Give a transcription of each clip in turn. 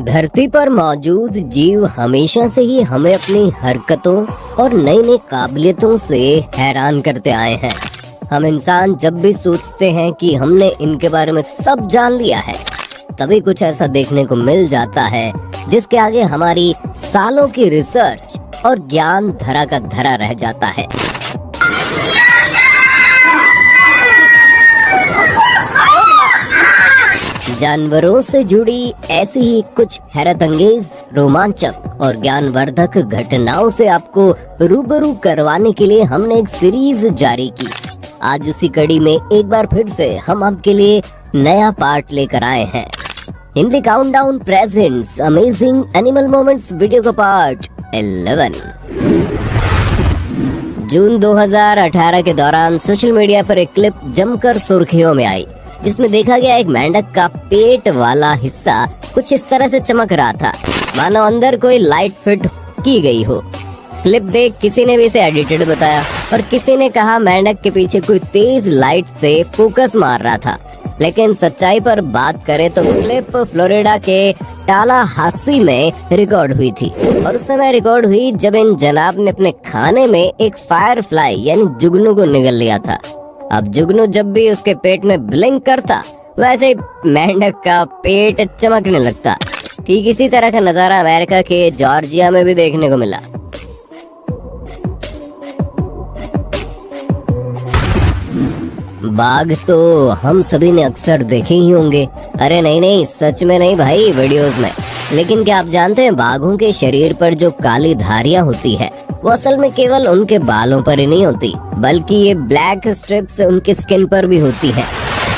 धरती पर मौजूद जीव हमेशा से ही हमें अपनी हरकतों और नई नई काबिलियतों से हैरान करते आए हैं। हम इंसान जब भी सोचते हैं कि हमने इनके बारे में सब जान लिया है, तभी कुछ ऐसा देखने को मिल जाता है जिसके आगे हमारी सालों की रिसर्च और ज्ञान धरा का धरा रह जाता है। जानवरों से जुड़ी ऐसी ही कुछ हैरतअंगेज, रोमांचक और ज्ञानवर्धक घटनाओं से आपको रूबरू करवाने के लिए हमने एक सीरीज जारी की। आज उसी कड़ी में एक बार फिर से हम आपके लिए नया पार्ट लेकर आए हैं। Hindi countdown presents amazing animal moments video का पार्ट 11। जून 2018 के दौरान सोशल मीडिया पर एक क्लिप जमकर सुर्खियों में आई, जिसमें देखा गया एक मेंढक का पेट वाला हिस्सा कुछ इस तरह से चमक रहा था मानो अंदर कोई लाइट फिट की गई हो। क्लिप देख किसी ने भी इसे एडिटेड बताया और किसी ने कहा मेंढक के पीछे कोई तेज लाइट से फोकस मार रहा था। लेकिन सच्चाई पर बात करें तो क्लिप फ्लोरिडा के टालाहासी में रिकॉर्ड हुई थी और उस समय रिकॉर्ड हुई जब इन जनाब ने अपने खाने में एक फायरफ्लाई यानी जुगनू को निगल लिया था। अब जुगनू जब भी उसके पेट में ब्लिंक करता, वैसे ही मेंढक का पेट चमकने लगता। ठीक इसी तरह का नजारा अमेरिका के जॉर्जिया में भी देखने को मिला। बाघ तो हम सभी ने अक्सर देखे ही होंगे। अरे नहीं, सच में नहीं भाई, वीडियोस में। लेकिन क्या आप जानते हैं बाघों के शरीर पर जो काली धारियां होती है वो असल में केवल उनके बालों पर ही नहीं होती, बल्कि ये ब्लैक स्ट्रिप्स उनके स्किन पर भी होती है।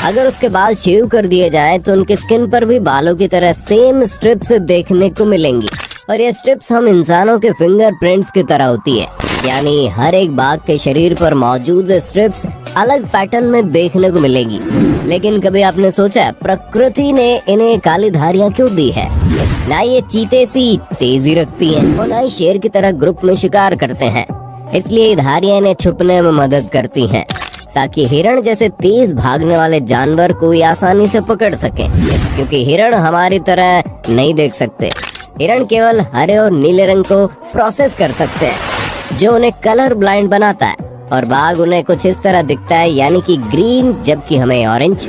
अगर उसके बाल शेव कर दिए जाएं तो उनके स्किन पर भी बालों की तरह सेम स्ट्रिप्स देखने को मिलेंगी। और ये स्ट्रिप्स हम इंसानों के फिंगरप्रिंट्स की तरह होती है, यानी हर एक बाघ के शरीर पर मौजूद स्ट्रिप्स अलग पैटर्न में देखने को मिलेगी। लेकिन कभी आपने सोचा प्रकृति ने इन्हें काली धारियां क्यों दी है? ना ये चीते सी तेजी रखती हैं और ना ही शेर की तरह ग्रुप में शिकार करते हैं, इसलिए धारियां इन्हें छुपने में मदद करती हैं ताकि हिरण जैसे तेज भागने वाले जानवर को आसानी से पकड़ सके। क्योंकि हिरण हमारी तरह नहीं देख सकते, हिरण केवल हरे और नीले रंग को प्रोसेस कर सकते हैं जो उन्हें कलर ब्लाइंड बनाता है, और बाघ उन्हें कुछ इस तरह दिखता है यानी कि ग्रीन, जबकि हमें ऑरेंज।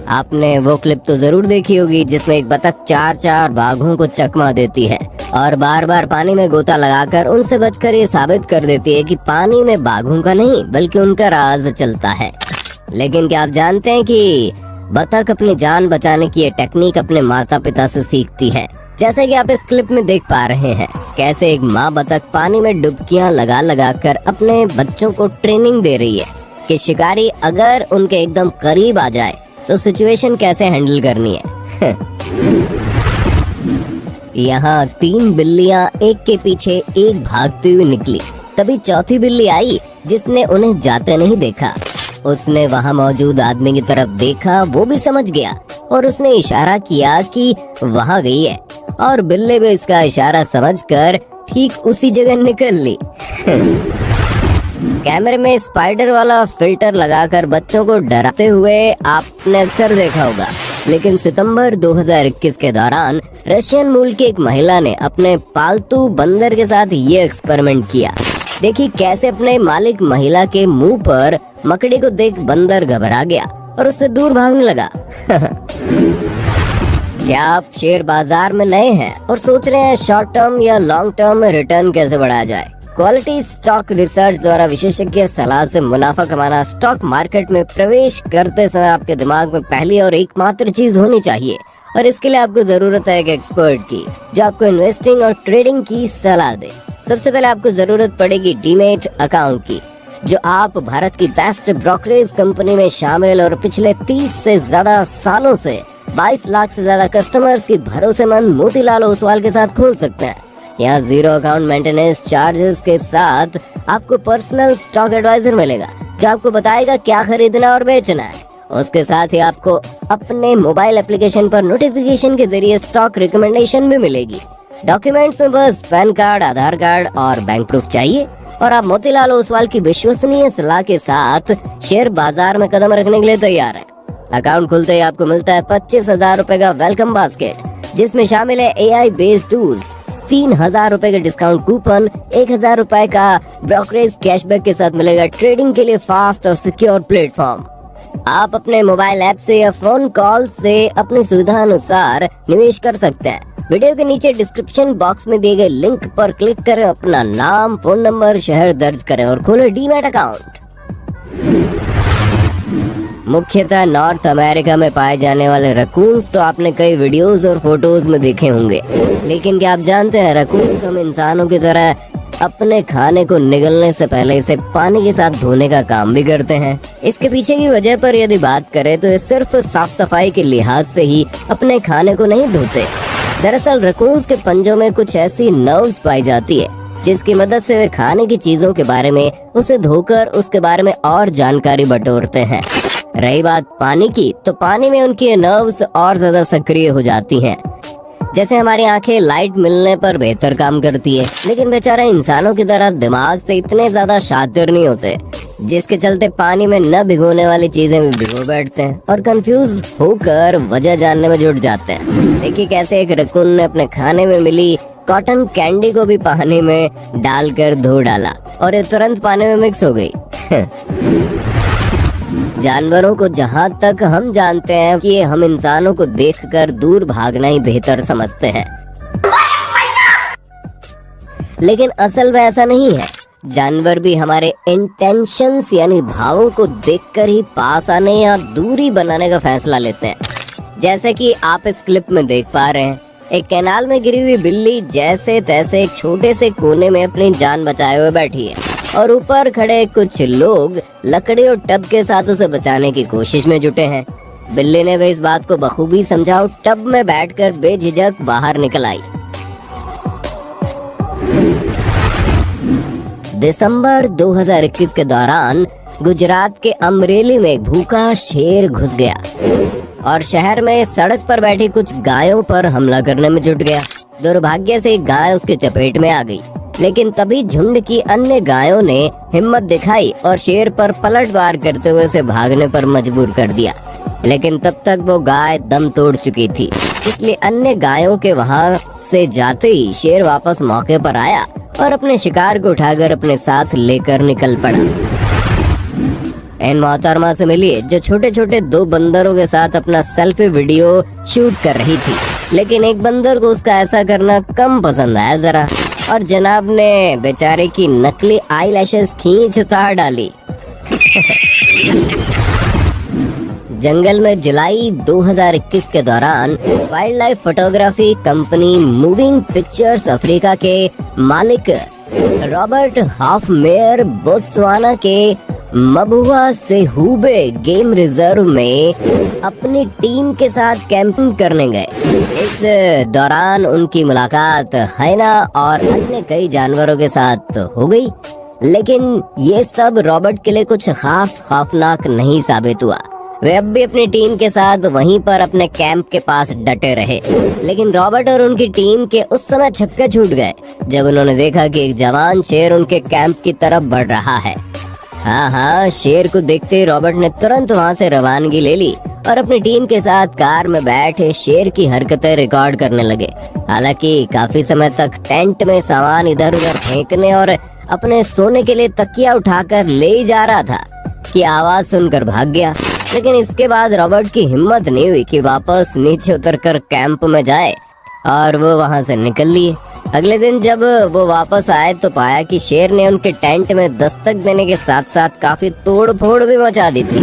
आपने वो क्लिप तो जरूर देखी होगी जिसमें एक बतख चार बाघों को चकमा देती है और बार बार पानी में गोता लगाकर उनसे बचकर ये साबित कर देती है कि पानी में बाघों का नहीं बल्कि उनका राज चलता है। लेकिन क्या आप जानते हैं कि बतख अपनी जान बचाने की ये टेक्निक अपने माता पिता से सीखती है। जैसे कि आप इस क्लिप में देख पा रहे हैं कैसे एक माँ बतख पानी में डुबकियां लगा कर अपने बच्चों को ट्रेनिंग दे रही है कि शिकारी अगर उनके एकदम करीब आ जाए तो सिचुएशन कैसे हैंडल करनी है। यहाँ 3 बिल्लियां एक के पीछे एक भागती हुई निकली। तभी चौथी बिल्ली आई जिसने उन्हें जाते नहीं देखा। उसने वहाँ मौजूद आदमी की तरफ देखा, वो भी समझ गया और उसने इशारा किया कि वहाँ गई है, और बिल्ली भी इसका इशारा समझकर ठीक उसी जगह निकल ली। कैमरे में स्पाइडर वाला फिल्टर लगाकर बच्चों को डराते हुए आपने अक्सर देखा होगा। लेकिन सितंबर 2021 के दौरान रशियन मूल की एक महिला ने अपने पालतू बंदर के साथ ये एक्सपेरिमेंट किया। देखिए कैसे अपने मालिक महिला के मुंह पर मकड़ी को देख बंदर घबरा गया और उससे दूर भागने लगा। क्या आप शेयर बाजार में नए हैं और सोच रहे हैं शॉर्ट टर्म या लॉन्ग टर्म में रिटर्न कैसे बढ़ाया जाए? क्वालिटी स्टॉक रिसर्च द्वारा विशेषज्ञ सलाह से मुनाफा कमाना स्टॉक मार्केट में प्रवेश करते समय आपके दिमाग में पहली और एकमात्र चीज होनी चाहिए, और इसके लिए आपको जरूरत है एक एक्सपर्ट की जो आपको इन्वेस्टिंग और ट्रेडिंग की सलाह दे। सबसे पहले आपको जरूरत पड़ेगी डीमेट अकाउंट की, जो आप भारत की बेस्ट ब्रोकरेज कंपनी में शामिल और पिछले 30 से ज्यादा सालों से 22 लाख से ज्यादा कस्टमर्स की भरोसेमंद मोतीलाल ओसवाल के साथ खोल सकते हैं। यहाँ 0 अकाउंट मेंटेनेंस चार्जेस के साथ आपको पर्सनल स्टॉक एडवाइजर मिलेगा जो आपको बताएगा क्या खरीदना और बेचना है। उसके साथ ही आपको अपने मोबाइल एप्लीकेशन पर नोटिफिकेशन के जरिए स्टॉक रिकमेंडेशन भी मिलेगी। डॉक्यूमेंट्स में बस पैन कार्ड, आधार कार्ड और बैंक प्रूफ चाहिए। और आप मोतीलाल ओसवाल की विश्वसनीय सलाह के साथ शेयर बाजार में कदम रखने के लिए तैयार हैं। अकाउंट खुलते ही आपको मिलता है 25,000 रुपए का वेलकम बास्केट, जिसमें शामिल है AI बेस्ड टूल्स, 3,000 रुपए के डिस्काउंट कूपन, 1,000 रुपए का ब्रोकरेज कैशबैक के साथ मिलेगा ट्रेडिंग के लिए फास्ट और सिक्योर प्लेटफॉर्म। आप अपने मोबाइल ऐप से या फोन कॉल से अपनी सुविधा अनुसार निवेश कर सकते हैं। वीडियो के नीचे डिस्क्रिप्शन बॉक्स में दिए गए लिंक पर क्लिक करें, अपना नाम, फोन नंबर, शहर दर्ज करें और खोलें डीमैट अकाउंट। मुख्यतः नॉर्थ अमेरिका में पाए जाने वाले रकून्स तो आपने कई वीडियोस और फोटोज में देखे होंगे, लेकिन क्या आप जानते हैं रकून्स हम इंसानों की तरह अपने खाने को निगलने से पहले इसे पानी के साथ धोने का काम भी करते हैं। इसके पीछे की वजह पर यदि बात करें तो ये सिर्फ साफ सफाई के लिहाज से ही अपने खाने को नहीं धोते। दरअसल रकून्स के पंजों में कुछ ऐसी नर्व्स पाई जाती है जिसकी मदद से वे खाने की चीजों के बारे में उसे धोकर उसके बारे में और जानकारी बटोरते हैं। रही बात पानी की, तो पानी में उनकी नर्व्स और ज्यादा सक्रिय हो जाती हैं। जैसे हमारी आंखें लाइट मिलने पर बेहतर काम करती है, लेकिन बेचारे इंसानों की तरह दिमाग से इतने ज्यादा शातिर नहीं होते, जिसके चलते पानी में न भिगोने वाली चीजें भी भिगो बैठते हैं और कंफ्यूज होकर वजह जानने में जुट जाते हैं। देखिए कैसे एक रकून ने अपने खाने में मिली कॉटन कैंडी को भी पानी में डालकर धो डाला और ये तुरंत पानी में मिक्स हो गई। जानवरों को जहाँ तक हम जानते हैं कि हम इंसानों को देखकर दूर भागना ही बेहतर समझते हैं, लेकिन असल में ऐसा नहीं है। जानवर भी हमारे इंटेंशंस यानी भावों को देखकर ही पास आने या दूरी बनाने का फैसला लेते हैं। जैसे कि आप इस क्लिप में देख पा रहे हैं, एक कैनाल में गिरी हुई बिल्ली जैसे तैसे एक छोटे से कोने में अपनी जान बचाए हुए बैठी है और ऊपर खड़े कुछ लोग लकड़ी और टब के साथ उसे बचाने की कोशिश में जुटे हैं। बिल्ली ने भी इस बात को बखूबी समझा और टब में बैठकर बेझिझक बाहर निकल आई। दिसंबर 2021 के दौरान गुजरात के अमरेली में एक भूखा शेर घुस गया और शहर में सड़क पर बैठी कुछ गायों पर हमला करने में जुट गया। दुर्भाग्य से एक गाय उसके चपेट में आ गई, लेकिन तभी झुंड की अन्य गायों ने हिम्मत दिखाई और शेर पर पलटवार करते हुए उसे भागने पर मजबूर कर दिया। लेकिन तब तक वो गाय दम तोड़ चुकी थी, इसलिए अन्य गायों के वहां से जाते ही शेर वापस मौके पर आया और अपने शिकार को उठाकर अपने साथ लेकर निकल पड़ा। इन मोहतरमा से मिलिए जो छोटे छोटे 2 बंदरों के साथ अपना सेल्फी वीडियो शूट कर रही थी, लेकिन एक बंदर को उसका ऐसा करना कम पसंद आया जरा, और जनाब ने बेचारे की नकली आईलैशेस खींच उतार डाली। जंगल में जुलाई 2021 के दौरान wild life photography company moving pictures Africa के मालिक रॉबर्ट हॉफमेयर बोत्सवाना के मबुआ से हुबे गेम रिजर्व में अपनी टीम के साथ कैंपिंग करने गए। इस दौरान उनकी मुलाकात हाइना और अन्य कई जानवरों के साथ हो गई, लेकिन ये सब रॉबर्ट के लिए कुछ खास खौफनाक नहीं साबित हुआ। वे अब भी अपनी टीम के साथ वहीं पर अपने कैंप के पास डटे रहे, लेकिन रॉबर्ट और उनकी टीम के उस समय छक्के छूट गए जब उन्होंने देखा कि एक जवान शेर उनके कैंप की तरफ बढ़ रहा है। हाँ, शेर को देखते ही रॉबर्ट ने तुरंत वहाँ से रवानगी ले ली और अपनी टीम के साथ कार में बैठे शेर की हरकतें रिकॉर्ड करने लगे। हालांकि काफी समय तक टेंट में सामान इधर उधर फेंकने और अपने सोने के लिए तकिया उठाकर ले ही जा रहा था कि आवाज सुनकर भाग गया। लेकिन इसके बाद रॉबर्ट की हिम्मत नहीं हुई कि वापस नीचे उतरकर कैंप में जाए और वो वहाँ से निकल लिए। अगले दिन जब वो वापस आए तो पाया कि शेर ने उनके टेंट में दस्तक देने के साथ साथ काफी तोड़ फोड़ भी मचा दी थी।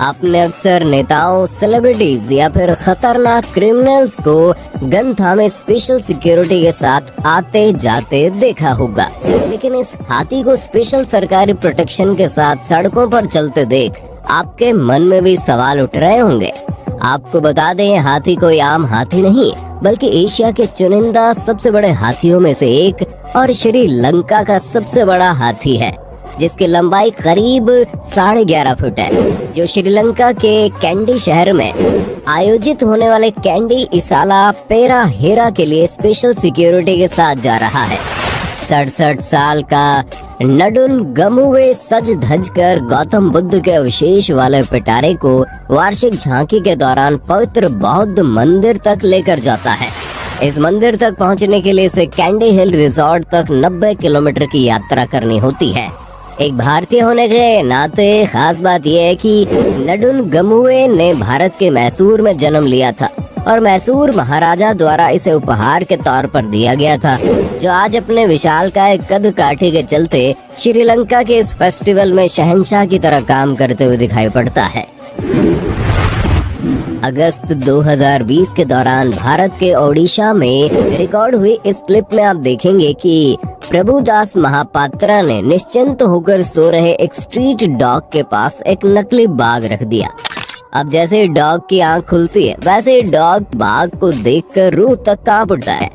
आपने अक्सर नेताओं, सेलिब्रिटीज या फिर खतरनाक क्रिमिनल्स को गन थामे स्पेशल सिक्योरिटी के साथ आते जाते देखा होगा, लेकिन इस हाथी को स्पेशल सरकारी प्रोटेक्शन के साथ सड़कों पर चलते देख आपके मन में भी सवाल उठ रहे होंगे। आपको बता दें, हाथी कोई आम हाथी नहीं बल्कि एशिया के चुनिंदा सबसे बड़े हाथियों में से एक और श्रीलंका का सबसे बड़ा हाथी है, जिसकी लंबाई करीब 11.5 फुट है, जो श्रीलंका के कैंडी शहर में आयोजित होने वाले कैंडी इसाला पेरा हेरा के लिए स्पेशल सिक्योरिटी के साथ जा रहा है। 67 साल का नडुन गमुवे सज धज कर गौतम बुद्ध के अवशेष वाले पिटारे को वार्षिक झांकी के दौरान पवित्र बौद्ध मंदिर तक लेकर जाता है। इस मंदिर तक पहुंचने के लिए इसे कैंडी हिल रिजॉर्ट तक 90 किलोमीटर की यात्रा करनी होती है। एक भारतीय होने के नाते खास बात यह है कि नडुन गमुवे ने भारत के मैसूर में जन्म लिया था और मैसूर महाराजा द्वारा इसे उपहार के तौर पर दिया गया था, जो आज अपने विशालकाय कद काठी के चलते श्रीलंका के इस फेस्टिवल में शहंशाह की तरह काम करते हुए दिखाई पड़ता है। अगस्त 2020 के दौरान भारत के ओडिशा में रिकॉर्ड हुई इस क्लिप में आप देखेंगे कि प्रभुदास महापात्रा ने निश्चिंत होकर सो रहे एक स्ट्रीट डॉग के पास एक नकली बाघ रख दिया। अब जैसे ही डॉग की आंख खुलती है, वैसे ही डॉग बाघ को देखकर रूह तक कांप उठता है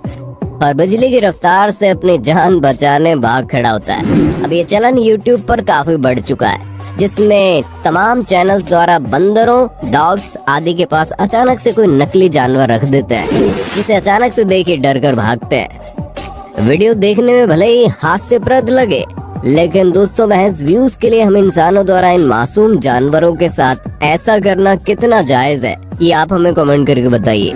और बिजली की रफ्तार से अपनी जान बचाने बाघ खड़ा होता है। अब ये चलन YouTube पर काफी बढ़ चुका है, जिसमें तमाम चैनल्स द्वारा बंदरों, डॉग्स आदि के पास अचानक से कोई नकली जानवर रख देते हैं, जिसे अचानक से देख के डर कर भागते हैं। वीडियो देखने में भले ही हास्यप्रद लगे, लेकिन दोस्तों महज व्यूज के लिए हम इंसानों द्वारा इन मासूम जानवरों के साथ ऐसा करना कितना जायज है, ये आप हमें कमेंट करके बताइए।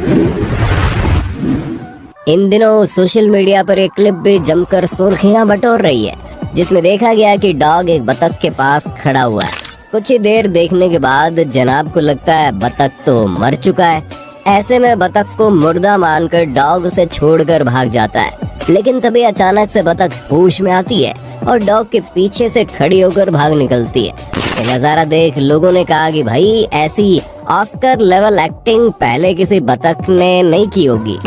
इन दिनों सोशल मीडिया पर एक क्लिप भी जमकर सुर्खियां बटोर रही है, जिसमें देखा गया कि डॉग एक बतख के पास खड़ा हुआ है। कुछ ही देर देखने के बाद जनाब को लगता है बतख तो मर चुका है। ऐसे में बतख को मुर्दा मानकर डॉग उसे छोड़कर भाग जाता है, लेकिन तभी अचानक से बतख होश में आती है और डॉग के पीछे से खड़ी होकर भाग निकलती है। ये नजारा देख लोगों ने कहा कि भाई ऐसी ऑस्कर लेवल एक्टिंग पहले किसी बतख ने नहीं की होगी।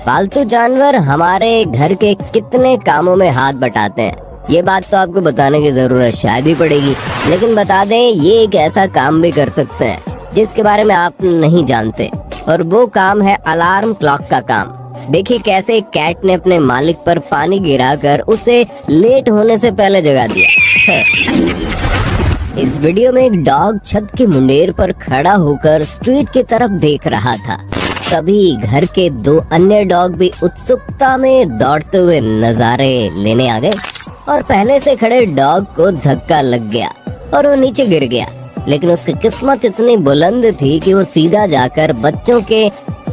पालतू जानवर हमारे घर के कितने कामों में हाथ बटाते हैं, ये बात तो आपको बताने की जरूरत शायद ही पड़ेगी, लेकिन बता दें ये एक ऐसा काम भी कर सकते हैं जिसके बारे में आप नहीं जानते, और वो काम है अलार्म क्लॉक का काम। देखिए कैसे कैट ने अपने मालिक पर पानी गिराकर उसे लेट होने से पहले जगा दिया। इस वीडियो में एक डॉग छत के मुंडेर पर खड़ा होकर स्ट्रीट की तरफ देख रहा था। तभी घर के 2 अन्य डॉग भी उत्सुकता में दौड़ते हुए नजारे लेने आ गए और पहले से खड़े डॉग को धक्का लग गया और वो नीचे गिर गया, लेकिन उसकी किस्मत इतनी बुलंद थी कि वो सीधा जाकर बच्चों के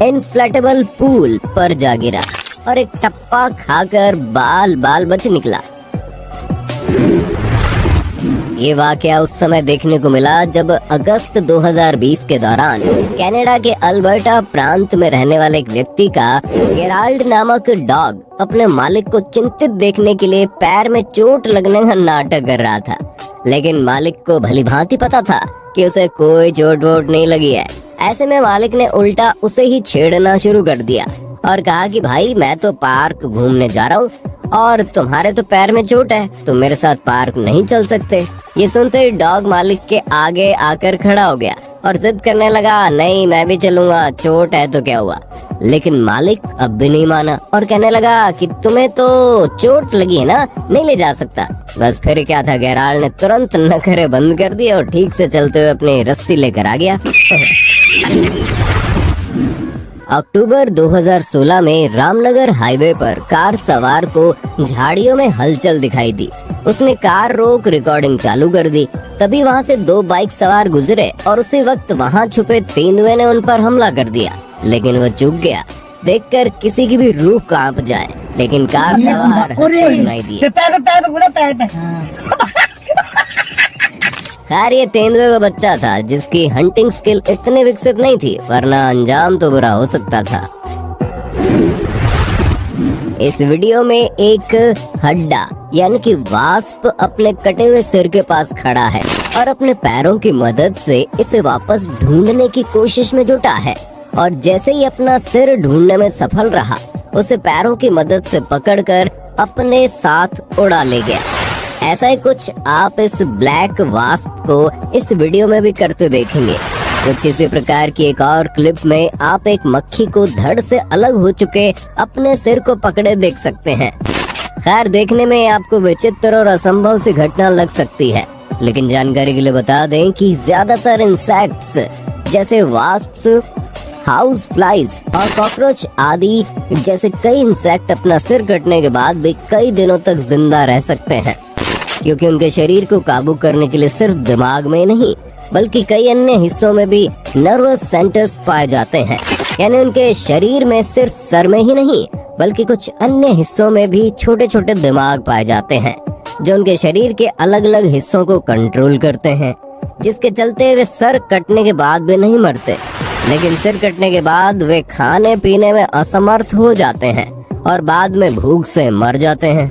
इन्फ्लेटेबल पूल पर जा गिरा और एक टप्पा खाकर बाल बाल बच निकला। ये वाकया उस समय देखने को मिला जब अगस्त 2020 के दौरान कनाडा के अल्बर्टा प्रांत में रहने वाले एक व्यक्ति का गेराल्ड नामक डॉग अपने मालिक को चिंतित देखने के लिए पैर में चोट लगने का नाटक कर रहा था, लेकिन मालिक को भली भांति पता था कि उसे कोई चोट वोट नहीं लगी है। ऐसे में मालिक ने उल्टा उसे ही छेड़ना शुरू कर दिया और कहा कि भाई मैं तो पार्क घूमने जा रहा हूँ और तुम्हारे तो पैर में चोट है, तुम मेरे साथ पार्क नहीं चल सकते। ये सुनते ही डॉग मालिक के आगे आकर खड़ा हो गया और जिद करने लगा, नहीं मैं भी चलूंगा, चोट है तो क्या हुआ। लेकिन मालिक अब भी नहीं माना और कहने लगा कि तुम्हें तो चोट लगी है ना, नहीं ले जा सकता। बस फिर क्या था, गेराल्ड ने तुरंत नखरे बंद कर दिए और ठीक से चलते हुए अपनी रस्सी लेकर आ गया। अक्टूबर 2016 में रामनगर हाईवे पर कार सवार को झाड़ियों में हलचल दिखाई दी। उसने कार रोक रिकॉर्डिंग चालू कर दी। तभी वहां से 2 बाइक सवार गुजरे और उसी वक्त वहां छुपे तेंदुए ने उन पर हमला कर दिया, लेकिन वो चूक गया। देखकर किसी की भी रूह कांप जाए, लेकिन कार सवार सुनाई दिए। खैर ये तेंदुए का बच्चा था जिसकी हंटिंग स्किल इतनी विकसित नहीं थी, वरना अंजाम तो बुरा हो सकता था। इस वीडियो में एक हड्डा यानी कि वास्प अपने कटे हुए सिर के पास खड़ा है और अपने पैरों की मदद से इसे वापस ढूंढने की कोशिश में जुटा है, और जैसे ही अपना सिर ढूंढने में सफल रहा, उसे पैरों की मदद से पकड़कर अपने साथ उड़ा ले गया। ऐसा ही कुछ आप इस ब्लैक वास्प को इस वीडियो में भी करते देखेंगे। कुछ इसी प्रकार की एक और क्लिप में आप एक मक्खी को धड़ से अलग हो चुके अपने सिर को पकड़े देख सकते हैं। खैर देखने में आपको विचित्र और असंभव सी घटना लग सकती है, लेकिन जानकारी के लिए बता दें कि ज्यादातर इंसेक्ट्स जैसे वास्प्स हाउस फ्लाइज और कॉकरोच आदि जैसे कई इंसेक्ट अपना सिर कटने के बाद भी कई दिनों तक जिंदा रह सकते हैं, क्योंकि उनके शरीर को काबू करने के लिए सिर्फ दिमाग में नहीं बल्कि कई अन्य हिस्सों में भी नर्वस सेंटर्स पाए जाते हैं। यानी उनके शरीर में सिर्फ सर में ही नहीं बल्कि कुछ अन्य हिस्सों में भी छोटे छोटे दिमाग पाए जाते हैं, जो उनके शरीर के अलग अलग हिस्सों को कंट्रोल करते हैं, जिसके चलते वे सर कटने के बाद भी नहीं मरते, लेकिन सिर कटने के बाद वे खाने पीने में असमर्थ हो जाते हैं और बाद में भूख से मर जाते हैं।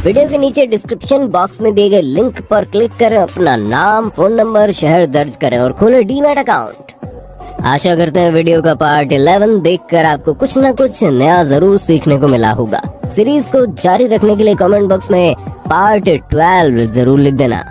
वीडियो के नीचे डिस्क्रिप्शन बॉक्स में दिए गए लिंक पर क्लिक करें, अपना नाम, फोन नंबर, शहर दर्ज करें और खोलें डीमैट अकाउंट। आशा करते हैं वीडियो का पार्ट 11 देखकर आपको कुछ न कुछ नया जरूर सीखने को मिला होगा। सीरीज को जारी रखने के लिए कमेंट बॉक्स में पार्ट 12 जरूर लिख देना।